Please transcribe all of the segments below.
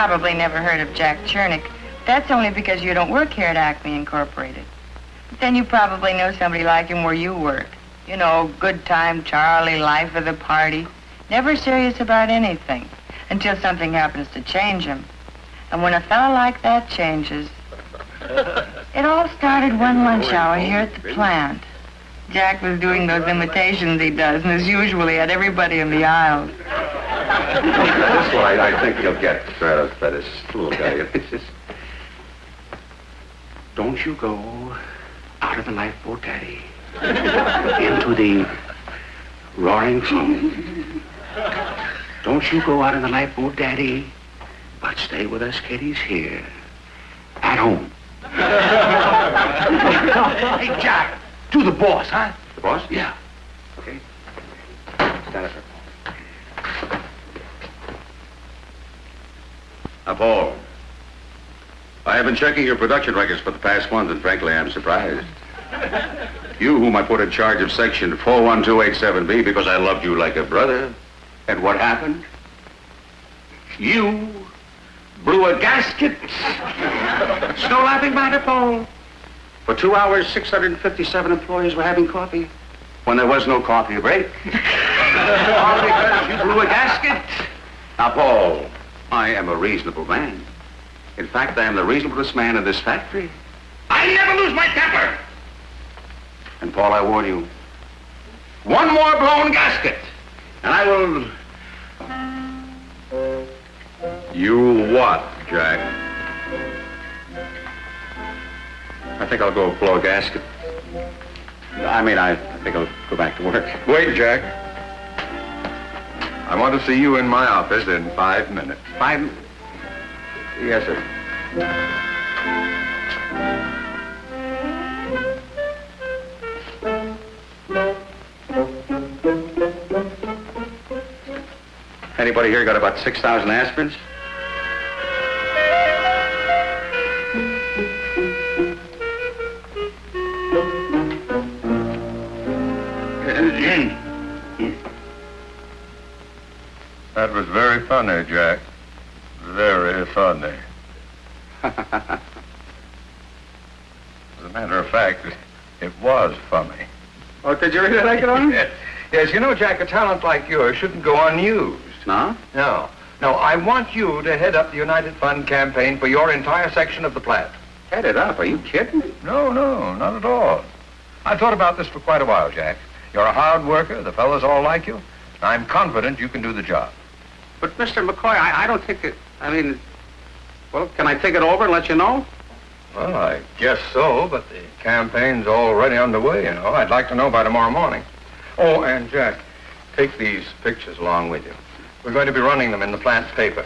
probably never heard of Jack Chernick. That's only because you don't work here at Acme Incorporated. But then you probably know somebody like him where you work. You know, good time Charlie, life of the party. Never serious about anything until something happens to change him. And when a fellow like that changes... It all started one lunch hour here at the plant. Jack was doing those imitations he does, and as usual, he had everybody in the aisles. This one I think you'll get for this little guy. It's just... Don't you go out of the lifeboat, Daddy, into the roaring foam. Don't you go out in the lifeboat, Daddy, but stay with us kiddies here at home. Hey, Jack, to the boss, huh? The boss? Yeah. Okay. Stand up, sir. Now, Paul, I have been checking your production records for the past month, and frankly, I'm surprised. You, whom I put in charge of section 41287B because I loved you like a brother, and what happened? You blew a gasket. No laughing matter, Paul. For 2 hours, 657 employees were having coffee when there was no coffee break. All because you blew a gasket. Now, Paul, I am a reasonable man. In fact, I am the reasonablest man in this factory. I never lose my temper. And, Paul, I warn you, one more blown gasket, and I will... You what, Jack? I think I'll go blow a gasket. I think I'll go back to work. Wait, Jack. I want to see you in my office in 5 minutes. 5 minutes? Yes, sir. Anybody here got about 6,000 aspirins? That was very funny, Jack. Very funny. As a matter of fact, it was funny. Oh, did you really like it on? Yes, you know, Jack, a talent like yours shouldn't go unused. No? No. No, I want you to head up the United Fund campaign for your entire section of the plant. Head it up? Are you kidding? No, not at all. I've thought about this for quite a while, Jack. You're a hard worker. The fellows all like you. I'm confident you can do the job. But, Mr. McCoy, I don't think it... well, can I think it over and let you know? Well, I guess so, but the campaign's already underway, you know. I'd like to know by tomorrow morning. Oh, and Jack, take these pictures along with you. We're going to be running them in the plant paper.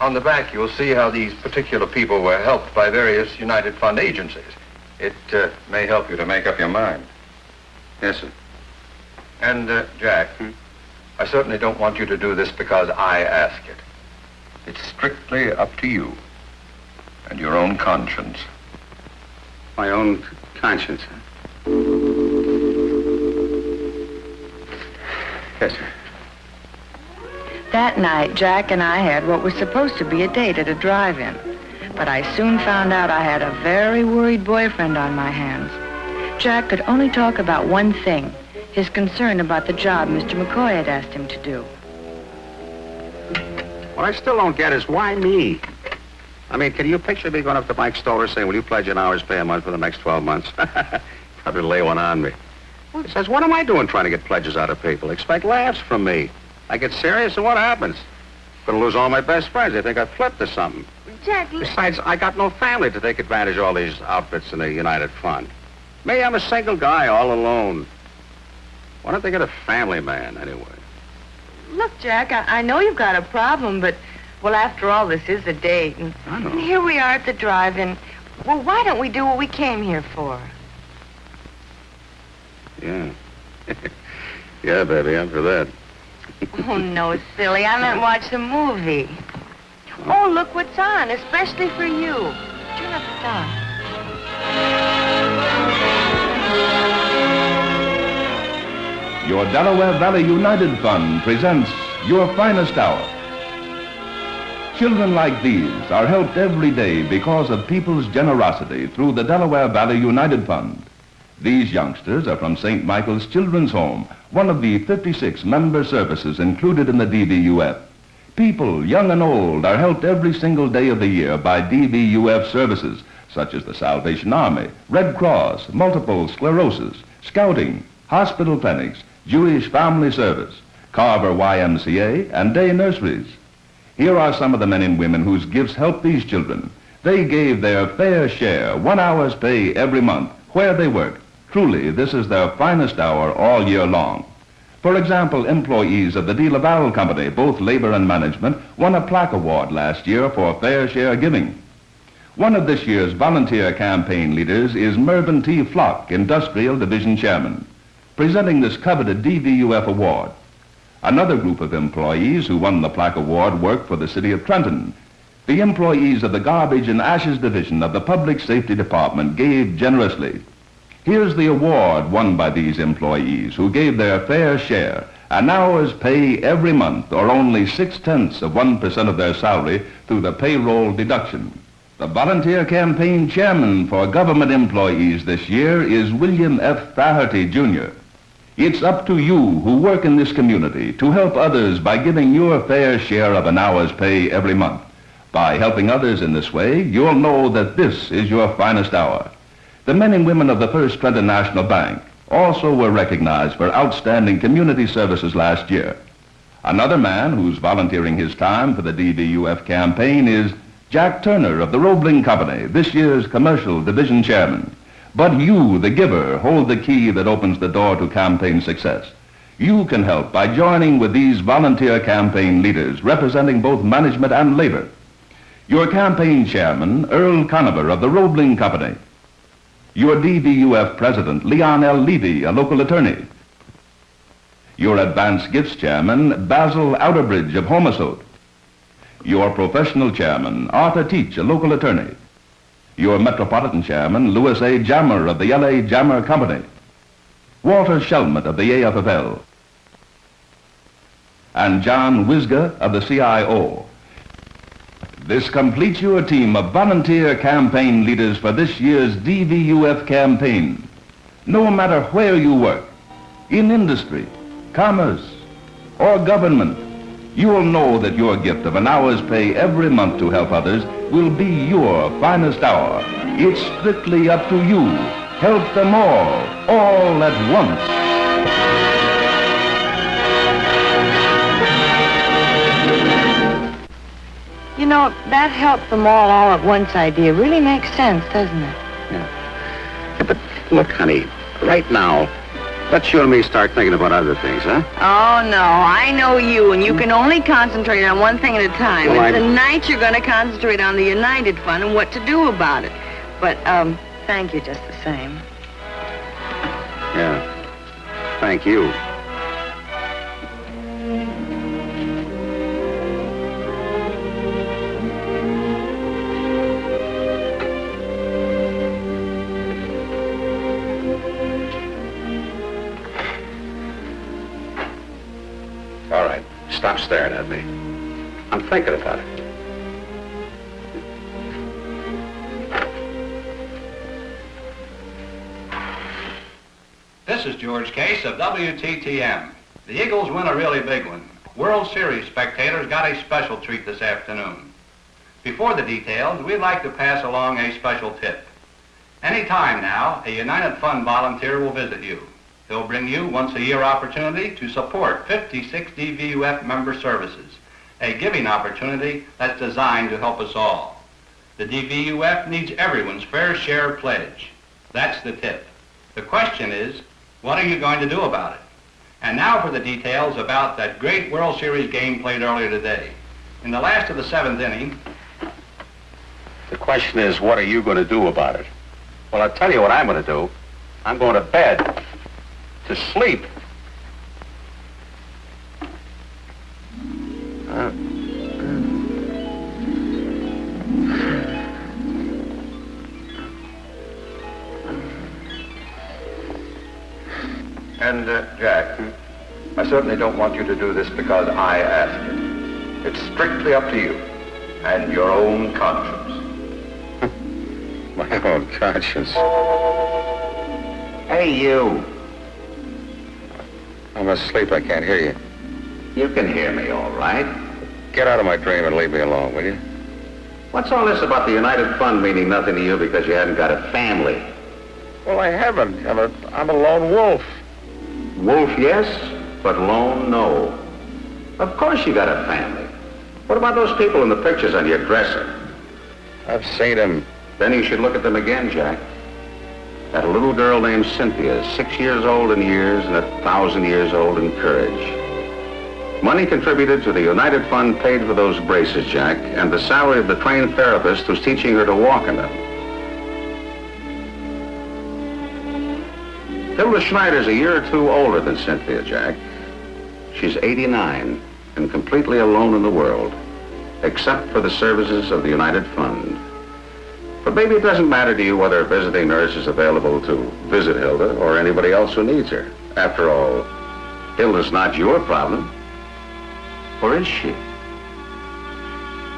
On the back, you'll see how these particular people were helped by various United Fund agencies. It may help you to make up your mind. Yes, sir. And, Jack, I certainly don't want you to do this because I ask it. It's strictly up to you and your own conscience. My own conscience, huh? Yes, sir. That night, Jack and I had what was supposed to be a date at a drive-in. But I soon found out I had a very worried boyfriend on my hands. Jack could only talk about one thing, his concern about the job Mr. McCoy had asked him to do. What I still don't get is why me? Can you picture me going up to Mike Stoller saying, will you pledge an hour's pay a month for the next 12 months? Probably lay one on me. Well, he says, what am I doing trying to get pledges out of people? Expect laughs from me. I get serious, and what happens? Gonna lose all my best friends. They think I flipped or something. Jack, Besides, I got no family to take advantage of all these outfits in the United Fund. Me, I'm a single guy all alone. Why don't they get a family man, anyway? Look, Jack, I know you've got a problem, but, well, after all, this is a date. I know. And here we are at the drive-in. Well, why don't we do what we came here for? Yeah. Yeah, baby, I'm for that. Oh, no, silly. I meant watch the movie. Oh, look what's on, especially for you. Turn up the sound. Your Delaware Valley United Fund presents Your Finest Hour. Children like these are helped every day because of people's generosity through the Delaware Valley United Fund. These youngsters are from St. Michael's Children's Home, one of the 56 member services included in the DVUF. People, young and old, are helped every single day of the year by DVUF services, such as the Salvation Army, Red Cross, multiple sclerosis, scouting, hospital clinics, Jewish Family Service, Carver YMCA, and day nurseries. Here are some of the men and women whose gifts help these children. They gave their fair share, 1 hour's pay every month, where they work. Truly, this is their finest hour all year long. For example, employees of the De La Valle Company, both labor and management, won a plaque award last year for fair share giving. One of this year's volunteer campaign leaders is Mervyn T. Flock, Industrial Division Chairman, presenting this coveted DVUF award. Another group of employees who won the plaque award work for the city of Trenton. The employees of the Garbage and Ashes Division of the Public Safety Department gave generously. Here's the award won by these employees who gave their fair share, an hour's pay every month, or only 0.6% of their salary through the payroll deduction. The volunteer campaign chairman for government employees this year is William F. Faherty, Jr. It's up to you who work in this community to help others by giving your fair share of an hour's pay every month. By helping others in this way, you'll know that this is your finest hour. The men and women of the First Trenton National Bank also were recognized for outstanding community services last year. Another man who's volunteering his time for the DVUF campaign is Jack Turner of the Roebling Company, this year's commercial division chairman. But you, the giver, hold the key that opens the door to campaign success. You can help by joining with these volunteer campaign leaders representing both management and labor. Your campaign chairman, Earl Conover of the Roebling Company. Your DVUF president, Leon L. Levy, a local attorney. Your advance gifts chairman, Basil Outerbridge of Homasote. Your professional chairman, Arthur Teach, a local attorney. Your Metropolitan Chairman, Louis A. Jammer of the L.A. Jammer Company. Walter Shelmett of the AFFL. And John Wisga of the CIO. This completes your team of volunteer campaign leaders for this year's DVUF campaign. No matter where you work, in industry, commerce, or government, you will know that your gift of an hour's pay every month to help others will be your finest hour. It's strictly up to you. Help them all at once. You know, that help them all at once idea really makes sense, doesn't it? Yeah, but look, honey, right now, let's you and me start thinking about other things, huh? Oh, no, I know you, and you can only concentrate on one thing at a time. Well, and tonight you're going to concentrate on the United Fund and what to do about it. But, thank you just the same. Yeah, thank you. All right, stop staring at me. I'm thinking about it. This is George Case of WTTM. The Eagles win a really big one. World Series spectators got a special treat this afternoon. Before the details, we'd like to pass along a special tip. Any time now, a United Fund volunteer will visit you. He'll bring you once-a-year opportunity to support 56 DVUF member services, a giving opportunity that's designed to help us all. The DVUF needs everyone's fair share pledge. That's the tip. The question is, what are you going to do about it? And now for the details about that great World Series game played earlier today. In the last of the 7th inning... The question is, what are you going to do about it? Well, I'll tell you what I'm going to do. I'm going to bed. To sleep. And, Jack, I certainly don't want you to do this because I asked it. It's strictly up to you. and your own conscience. My own conscience. Hey, you. I'm asleep. I can't hear you. You can hear me all right. Get out of my dream and leave me alone, will you? What's all this about the United Fund meaning nothing to you because you haven't got a family? Well, I haven't. I'm a lone wolf. Wolf, yes, but lone, no. Of course you got a family. What about those people in the pictures on your dresser? I've seen them. Then you should look at them again, Jack. That little girl named Cynthia, 6 years old in years and 1,000 years old in courage. Money contributed to the United Fund paid for those braces, Jack, and the salary of the trained therapist who's teaching her to walk in them. Hilda Schneider's a year or two older than Cynthia, Jack. She's 89 and completely alone in the world, except for the services of the United Fund. But maybe it doesn't matter to you whether a visiting nurse is available to visit Hilda or anybody else who needs her. After all, Hilda's not your problem. Or is she?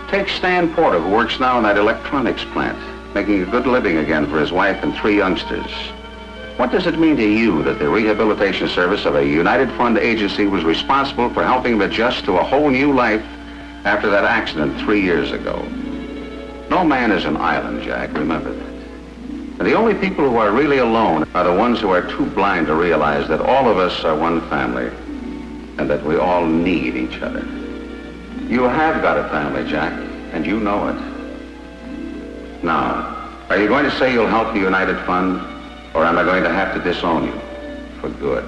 Take Stan Porter, who works now in that electronics plant, making a good living again for his wife and 3 youngsters. What does it mean to you that the rehabilitation service of a United Fund agency was responsible for helping him adjust to a whole new life after that accident 3 years ago? No man is an island, Jack, remember that. And the only people who are really alone are the ones who are too blind to realize that all of us are one family and that we all need each other. You have got a family, Jack, and you know it. Now, are you going to say you'll help the United Fund, or am I going to have to disown you for good?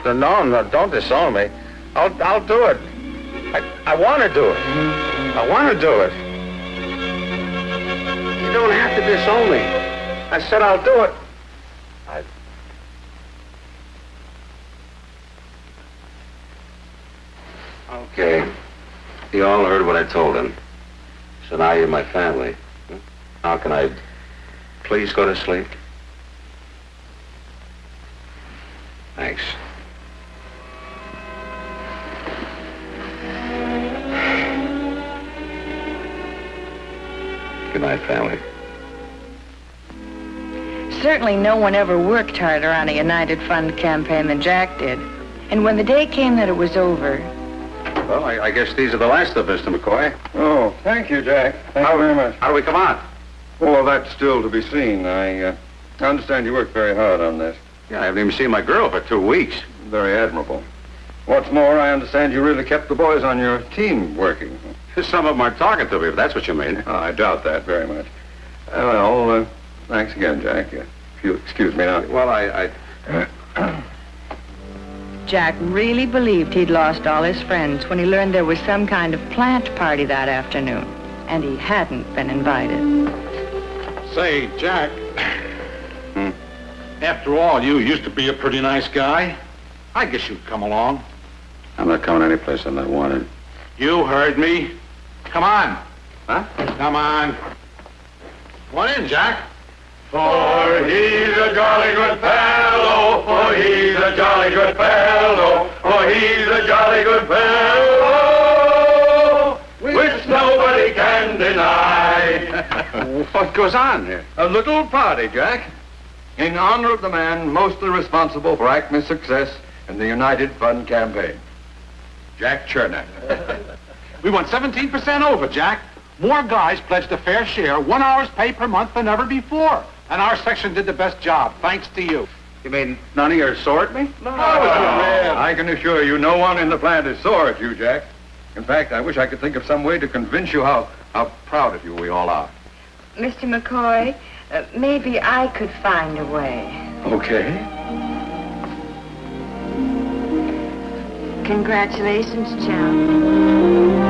No, don't disown me. I'll do it. I want to do it. I want to do it. You don't have to disown me. I said I'll do it. Okay. You all heard what I told him. So now you're my family. How can I please go to sleep? Thanks. Good night, family. Certainly no one ever worked harder on a United Fund campaign than Jack did. And when the day came that it was over... Well, I guess these are the last of Mr. McCoy. Oh, thank you, Jack. Thank you very much. How do we come on? Well, that's still to be seen. I understand you worked very hard on this. Yeah, I haven't even seen my girl for 2 weeks. Very admirable. What's more, I understand you really kept the boys on your team working. Some of them are talking to me, if that's what you mean. Oh, I doubt that very much. Thanks again, Jack. If you'll excuse me now. Well, I... Jack really believed he'd lost all his friends when he learned there was some kind of plant party that afternoon, and he hadn't been invited. Say, Jack, after all, you used to be a pretty nice guy. I guess you'd come along. I'm not coming any place I'm not wanted. You heard me. Come on. Huh? Come on. Come on in, Jack. For he's a jolly good fellow, for he's a jolly good fellow, for he's a jolly good fellow, which nobody can deny. What goes on here? A little party, Jack, in honor of the man mostly responsible for Acme's success in the United Fund campaign, Jack Chernak. We went 17% over, Jack. More guys pledged a fair share, 1 hour's pay per month than ever before. And our section did the best job, thanks to you. You mean none of you are sore at me? No, I can assure you no one in the plant is sore at you, Jack. In fact, I wish I could think of some way to convince you how proud of you we all are. Mr. McCoy, maybe I could find a way. Okay. Congratulations, John.